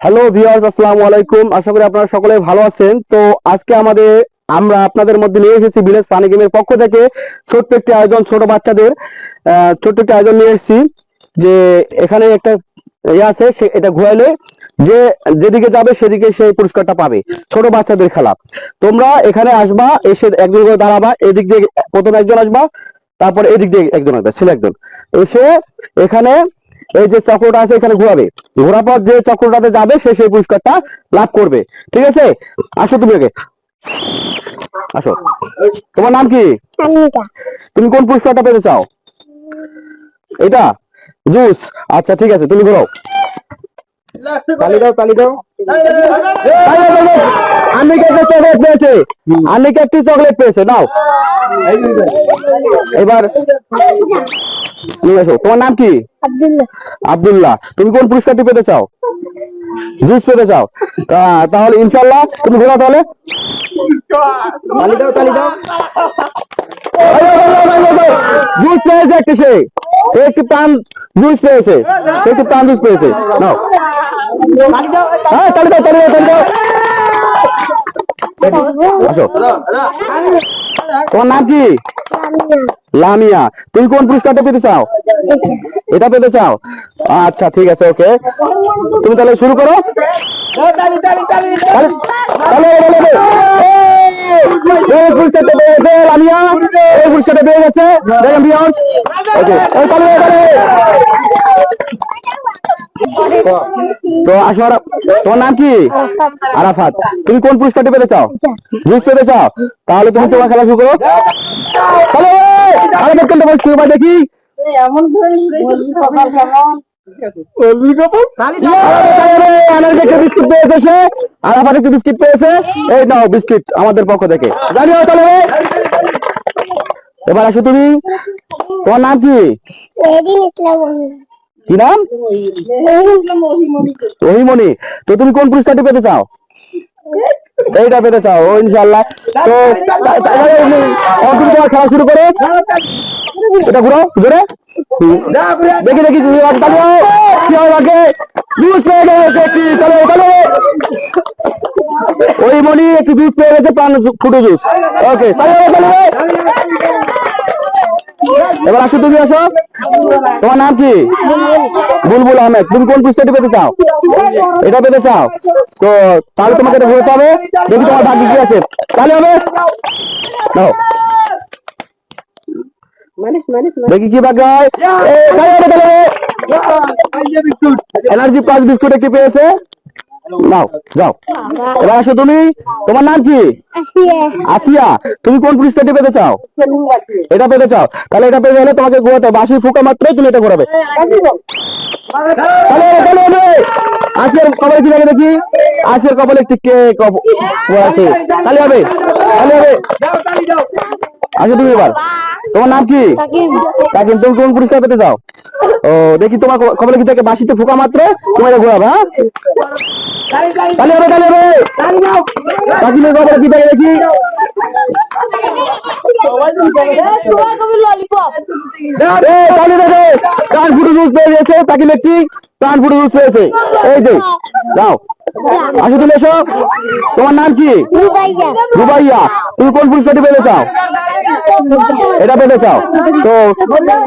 Hello viewers, আসসালামু আলাইকুম। আশা করি আপনারা সকলে ভালো আছেন। তো আজকে আমরা আপনাদের মধ্যে নিয়ে এসেছি ভিলেজ ফানি গেমের পক্ষ থেকে ছোট্ট একটি আয়োজন, ছোট বাচ্চাদের ছোট্ট একটি আয়োজন নিয়ে এসেছি। যে এখানে একটা আছে, এটা ঘুরাইলে যে যেদিকে যাবে সেদিকে সেই পুরস্কারটা পাবে। ছোট বাচ্চাদের খেলা। তোমরা এখানে আসবা, এসে একজন করে দাঁড়াবা। এদিক দিয়ে প্রথমে একজন আসবা, তারপর এদিক দিয়ে একজন আসবে, ছেলে একজন এসে এখানে এই যে চক্রটা আছে এখানে ঘোরাবে। ঘোরার পর যে চক্রটাতে যাবে সে সেই পুরস্কারটা লাভ করবে। ঠিক আছে, আসো তুমি আগে আসো। তোমার নাম কি? তুমি কোন পুরস্কারটা পেতে চাও? এটা জুস। আচ্ছা ঠিক আছে, তুমি ঘোরাও। তালি দাও, তালি দাও। আন্নিকা একটা চকলেট পেয়েছে, আন্নিকা একটি চকলেট পেয়েছে। নাও এবার তুমি আসো। তোমার নাম কি? আব্দুল্লাহ। তুমি কোন পুরস্কারটি পেতে চাও? জুস পেতে চাও? তাহলে ইনশাল্লাহ তুমি ঘোরা। তাহলে তালি দাও, তালি দাও। জুস পেয়েছে একটি, সে একটি প্রাণ জুস পেয়েছে, সে একটি প্রাণ জুস পেয়েছে। নাও, হ্যাঁ তালি দাও, তালি দাও, তালি দাও। আসো। তোমার নাম কি? লামিয়া। তুমি কোন পুরস্কারটা পেতে চাও? এটা পেতে চাও? আচ্ছা ঠিক আছে, ওকে। তুমি তাহলে শুরু করো। পুরস্কারটা পেয়েছে লামিয়া, এই পুরস্কারটা পেয়ে গেছে। দেখেন ভিউয়ার্স, ওকে। তো আসো। তোমার নাম কি? আরাফাত। তুমি কোন পুরস্কারটা পেতে চাও? জুস পেতে চাও? তাহলে তুমি তোমার খেলা শুরু করো। দেখি বিস্কুট পেয়েছে সে। আরাফাত একটু বিস্কিট পেয়েছে। এই নাও বিস্কিট আমাদের পক্ষ থেকে। জানিও তাহলে। এবার আসো তুমি। তোমার নাম কি? কি নাম? রহিমণি। তো তুমি কোন পুরস্কারটি পেতে চাও? এইটা পেতে চাও? ও ইনশাআল্লাহ। তো তোমার খেলা শুরু করো। এটা ঘুরো জোরে, দেখি দেখি কি হয় আগে। জুস পেয়ে গেছে একটি। চলো চলো। ওই মনি একটু জুস পেয়ে গেছে, প্রাণ ফুটো জুস। ওকে, এবার আসো তুমি, আসো। তোমার নাম কি? বুলবুল আহমেদ। তুমি কোন পুরস্কারটি পেতে চাও? এটা পেতে চাও? তো তাহলে তোমাকে এটা ঘুরতে হবে। দেখি তোমার ভাগ্যে কি আছে। তাহলে হবে নাও, দেখি কি ভাগ্য হয়। এনার্জি প্লাস বিস্কুট একটি পেয়েছে। নাও যাও। এবার আসো তুমি। তোমার নাম কি? আসিয়া। তুমি কোন পুরস্কারটি পেতে চাও? এটা পেতে চাও? তাহলে এটা পেতে হলে তোমাকে ঘোরাতে হবে। বাঁশি ফুঁকা মাত্রই তুমি এটা ঘোরাবে। আসিয়ার কপালে কি লাগে দেখি। আসিয়ার কপালে একটি কেক আছে। তাহলে হবে, তাহলে হবে। আসো তুমি এবার। তোমার নাম কি? তাকিম। তুমি কোন পুরস্কার পেতে চাও? ও দেখি তোমার কপালে কি থাকে। বাঁশিতে ফুঁকা মাত্র তুমি এটা ঘোরাবে। হ্যাঁ তাহলে হবে, তাহলে হবে। তাকিমের কপালে কি থাকে দেখি। প্রাণ ফুটো জুস পেয়ে গেছে তাকিম একটি। প্রাণ ফুটো জুস পেয়েছে। এই যে যাও, আসো তুমি এসো। তোমার নাম কি? রুবাইয়া। তুমি কোন পুরস্কারটি পেতে চাও? এটা পেতে চাও? তো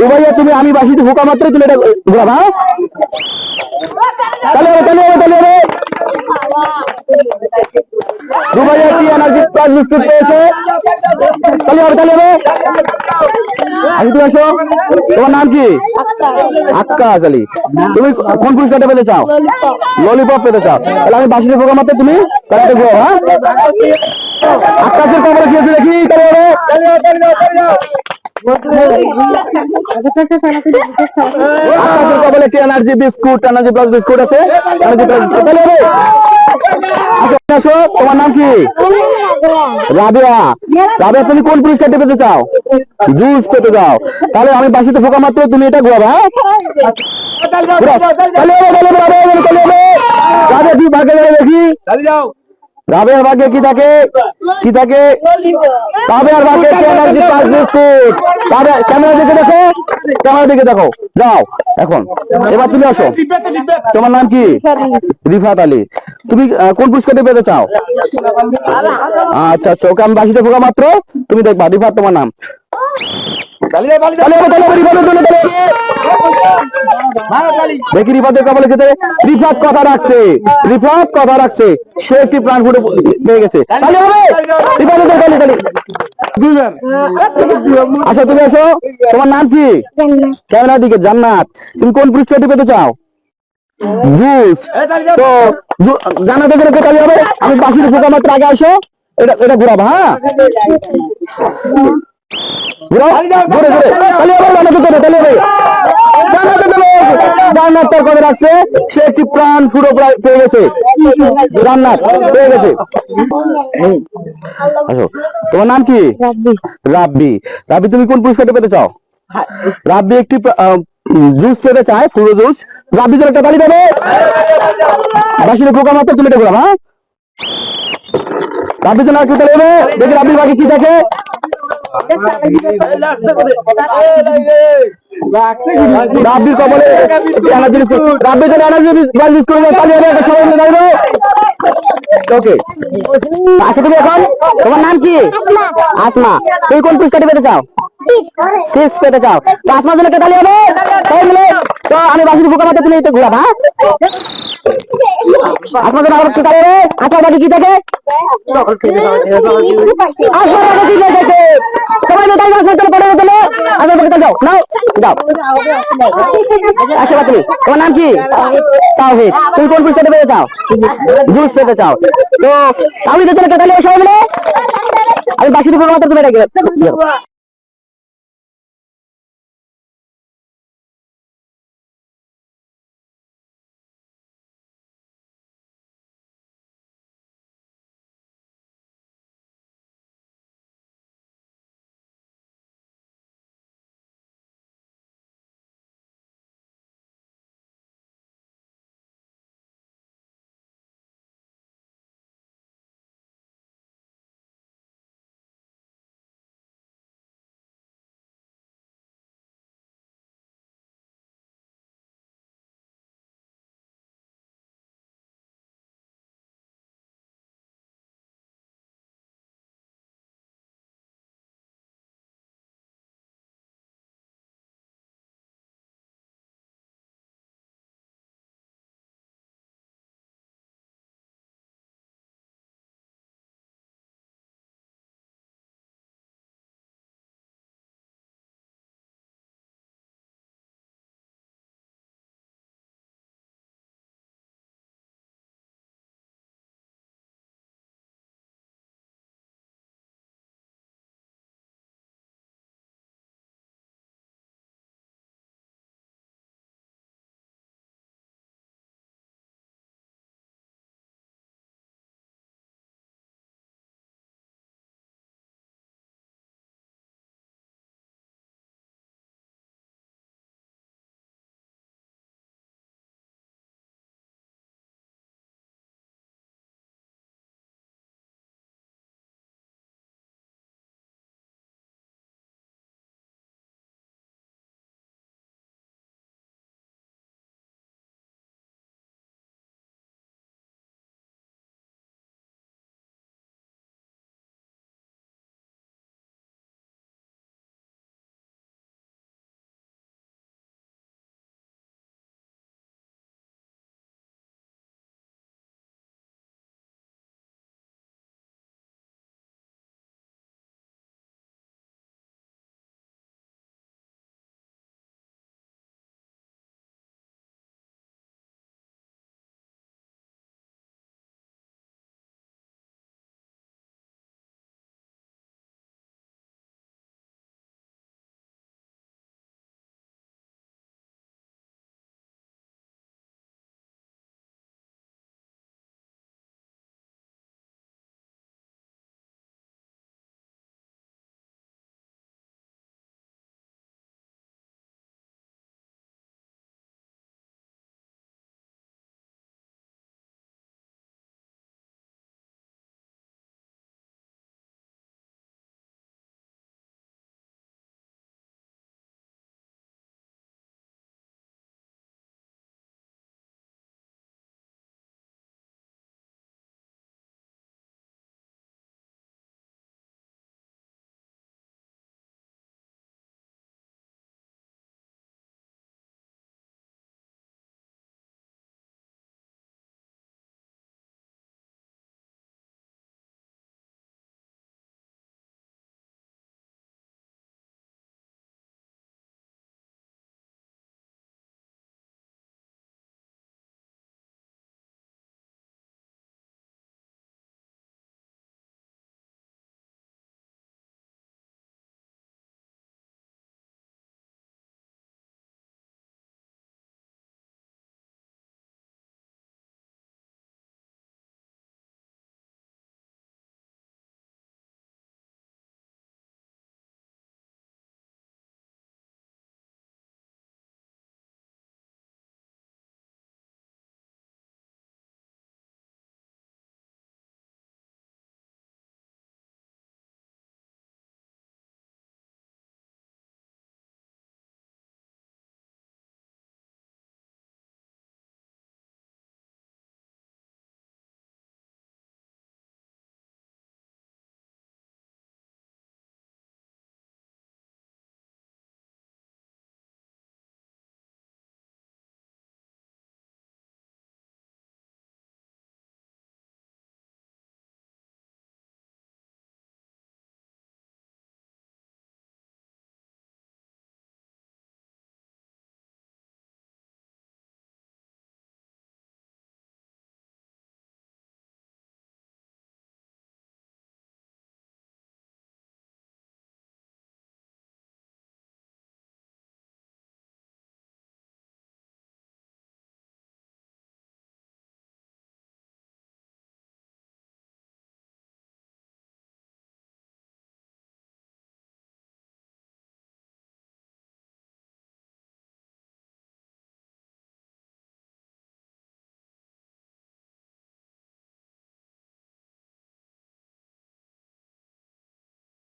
রুবাইয়া তুমি, আমি বাঁশিতে ফুঁকা মাত্রই তুমি এটা ঘোরাবা। তাহলে হবে, তাহলে হবে, তাহলে হবে। রুবাইয়া কি এনার্জি প্লাস বিস্কুট পেয়েছে। তাহলে হবে, তাহলে হবে। আসো তুমি আসো। তোমার নাম কি? আক্কাস আলী। তুমি কোন পুরস্কারটা পেতে চাও? ললিপপ পেতে চাও? তাহলে আমি বাঁশিতে পোকা মারতে তুমি তাহলে এটা ঘুরো। হ্যাঁ আক্কাসের কবলে কি আছে দেখি। তাহলে আক্কাসের কবলে একটি energy biscuit, energy plus biscuit আছে। Energy plus biscuit. তাহলে হবে। আসো, তোমার নাম কি? রাবিয়া। রাবিয়া তুমি কোন পুরস্কারটি পেতে চাও? জুস পেতে চাও? তাহলে আমি বাঁশিতে ফোকা মাত্র তুমি এটা ঘুরাবা। রাবিয়া কি ভাগ্যে দেখি। রাবিয়ার ভাগ্যে কি থাকে? কি থাকে? রাবিয়ার ভাগ্যে এনার্জি প্লাস বিস্কুট। ক্যামেরা দিকে দেখো, ক্যামেরা দিকে দেখো, যাও এখন। এবার তুমি আসো, তোমার নাম কি? রিফাত আলী। তুমি কোন পুরস্কারটি পেতে চাও? আচ্ছা আচ্ছা, ওকে আমি বাসিতে ঢোকা মাত্র তুমি দেখবা রিফাত তোমার নাম। দেখি রিফাতের কপালে খেতে, রিফাত কথা রাখছে, রিফাত কথা রাখছে, সে একটি প্রাণ ফুটে পেয়ে গেছে। তালি হবে রিফাতের তালি তালি। আসো তুমি আসো, তোমার নাম কি? ক্যামেরার দিকে। জান্নাত, তুমি কোন পুরস্কারটি পেতে চাও? জুস। তো জান্নাতের জন্য তালি হবে। আমি বাসিতে ঢোকা মাত্র আগে আসো, এটা এটা ঘুরাবো। হ্যাঁ, জান্নাত তার কথা রাখছে, সে একটি প্রাণ ফুটো পেয়ে গেছে। জান্নাত পেয়ে গেছে। আসো, তোমার নাম কি? রাব্বি। রাব্বি, তুমি কোন পুরস্কারটা পেতে চাও? রাব্বি একটি জুস পেতে চায়, ফুটো জুস। রাব্বি জন্য একটা তালি দেবে। বাসির পোকা মাত্র তুমি এটা ঘুরাম। হ্যাঁ, রাব্বির জন্য একটু তালি দেবে। দেখি রাব্বির বাকি কি দেখে। রাব্বির কপালে রাব্বির জন্য এনার্জি করে তালি হবে। সবাই মিলে দাঁড়াবো। ওকে, আচ্ছা তুমি এখন, তোমার নাম কি? আসমা। তুমি কোন পুরস্কারটি পেতে চাও? সিক্স পেতে চাও। তো আসমার জন্য একটা তালি হবে। সবাই মিলে। তো আমি বাসির পোকা মাত্র তুমি এটা ঘুরাব। হ্যাঁ, আসমার জন্য আবার একটু তালি হবে। আসমার বাকি কি থাকে? সবাই মিলে তালি আসমার পড়ে গেলে আসমার পক্ষে যাও, নাও যাও। আসো তুমি, তোমার নাম কি? তাওহীদ। তুমি কোন পুরস্কারটি পেতে চাও? জুস পেতে চাও। তো তাওহীদের জন্য একটা তালি হবে সবাই মিলে। আমি বাসির পোকা মাত্র তুমি এটা